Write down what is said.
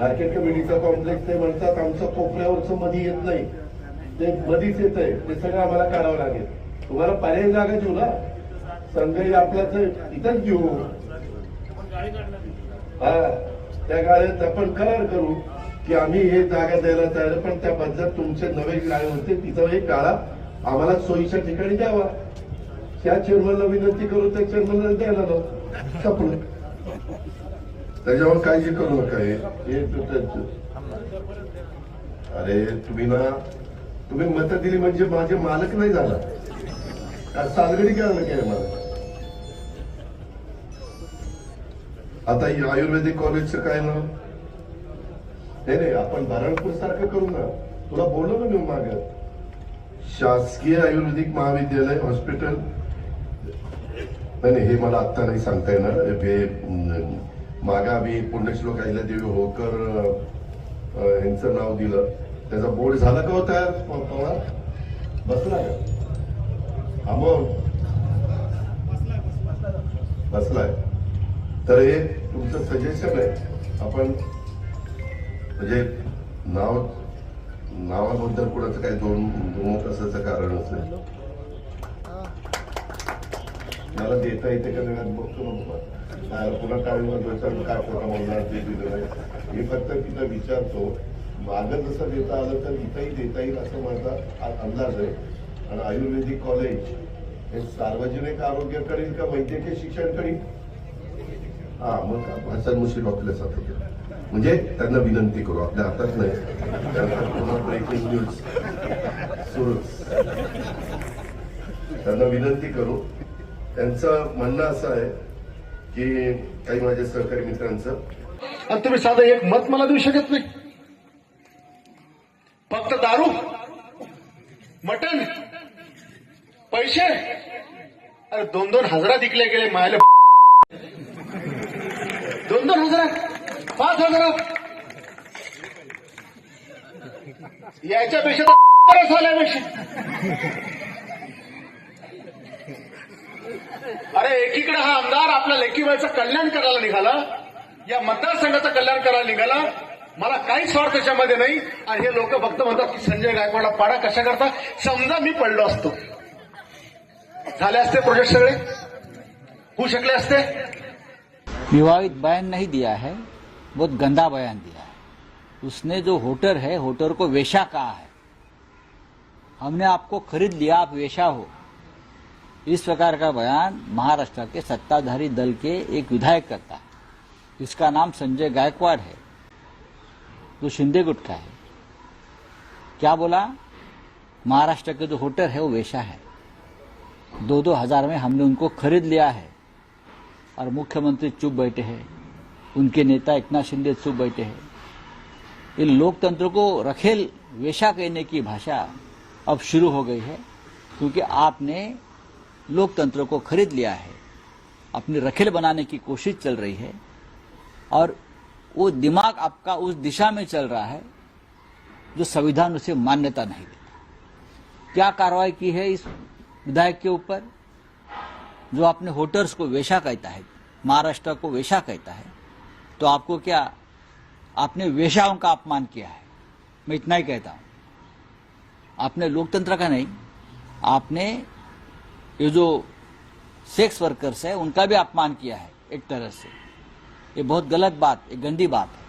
Market कमिटीचा complex ते म्हणतात आमचं कोपऱ्यावरचं मध्ये येत नाही, ते मधीच येत आहे, ते सगळं आम्हाला करावं लागेल. तुम्हाला पर्याय जागा देऊ ना, संघही आपल्याच इथंच घेऊ. हा, त्या गाड्यात आपण करार करू की आम्ही हे जागा द्यायला तयार, पण त्या बद्दल तुमचे नवे गाळे होते तिथं एक गाळा आम्हाला सोयीच्या ठिकाणी द्यावा. त्या चेअरमनला विनंती करू, त्या चेअरमनला द्यायला लावू, संपलं. त्याच्यावर काळजी करू नका. हे अरे तुम्ही मत दिली म्हणजे माझे मालक नाही झाला, सालगडी काय काय मला. आता आयुर्वेदिक कॉलेजचं काय ना, नाही आपण भरणपूर सारखं करू ना. तुला बोललो ना मी माग, शासकीय आयुर्वेदिक महाविद्यालय हॉस्पिटल. नाही हे मला आत्ता नाही सांगता येणार. मागा आम्ही पुण्यश्लोक अहिल्यादेवी होळकर यांचं नाव दिलं, त्याचा बोर्ड झाला का होता पवार, बसला का अमोल, बसलाय. तर हे तुमचं सजेशन आहे. आपण म्हणजे नावाबद्दल कुणाचं काही दोन असायचं कारण असेल, मला देता येते का नाही बघतो ना. पुन्हा काय म्हणतो काय खोटा बोलणार ते दिलं नाही. मी फक्त तिथं विचारतो, मागं जसं देता आलं तर इथंही देता येईल असं माझा अंदाज आहे. आणि आयुर्वेदिक कॉलेज हे सार्वजनिक आरोग्याकडील का वैद्यकीय शिक्षणाकडील. हा, मग हसन मुश्रीफ आपल्यासाठी म्हणजे त्यांना विनंती करू, आपल्या हातात नाही. पुन्हा ब्रेकिंग न्यूज सुरूच. त्यांना विनंती करू. त्यांचं म्हणणं असं आहे की काही माझ्या सहकारी मित्रांचं, आणि तुम्ही साधं एक मत मला देऊ शकत नाही. फक्त दारू, मटण, पैसे, अरे 2-2 हजारात विकले गेले मायला. 2-2 हजारात, 5 हजारात, याच्यापेक्षा तर झाल्यापेक्षा. अरे एकीकडे हा आमदार आपल्या लेकीबाईचं कल्याण करायला निघाला, या मतदारसंघाचं कल्याण करायला निघाला. मला काहीच स्वार्थ त्याच्यामध्ये नाही. आणि हे लोक फक्त म्हणतात की संजय गायकवाडला पाडा कशा करता. समजा मी पडलो असतो, झाले असते प्रोजेक्ट सगळे, होऊ शकले असते. विवादित बयान नहीं दिया है, बहुत गंदा बयान दिया है. उसने जो होटर है, होटर को वेश्या कहा है. हमने आपको खरीद लिया, आप वेश्या हो. इस प्रकार का बयान महाराष्ट्र के सत्ताधारी दल के एक विधायक करता है. इसका नाम संजय गायकवाड़ है, जो शिंदे गुट का है. क्या बोला, महाराष्ट्र के जो होटर है वो वेश्या है. 2-2 हजार में हमने उनको खरीद लिया है. और मुख्यमंत्री चुप बैठे हैं, उनके नेता एकनाथ शिंदे चुप बैठे हैं. ये लोकतंत्र को रखेल वेश्या कहने की भाषा अब शुरू हो गई है, क्योंकि आपने लोकतंत्र को खरीद लिया है. अपनी रखेल बनाने की कोशिश चल रही है और वो दिमाग आपका उस दिशा में चल रहा है जो संविधान उसे मान्यता नहीं देता. क्या कार्रवाई की है इस विधायक के ऊपर, जो अपने वोटर्स को वेश्या कहता है, महाराष्ट्र को वेश्या कहता है. तो आपको क्या, आपने वेश्याओं का अपमान किया है. मैं इतना ही कहता हूं, आपने लोकतंत्र का नहीं, आपने ये जो सेक्स वर्कर्स है उनका भी अपमान किया है एक तरह से. ये बहुत गलत बात, एक गंदी बात है.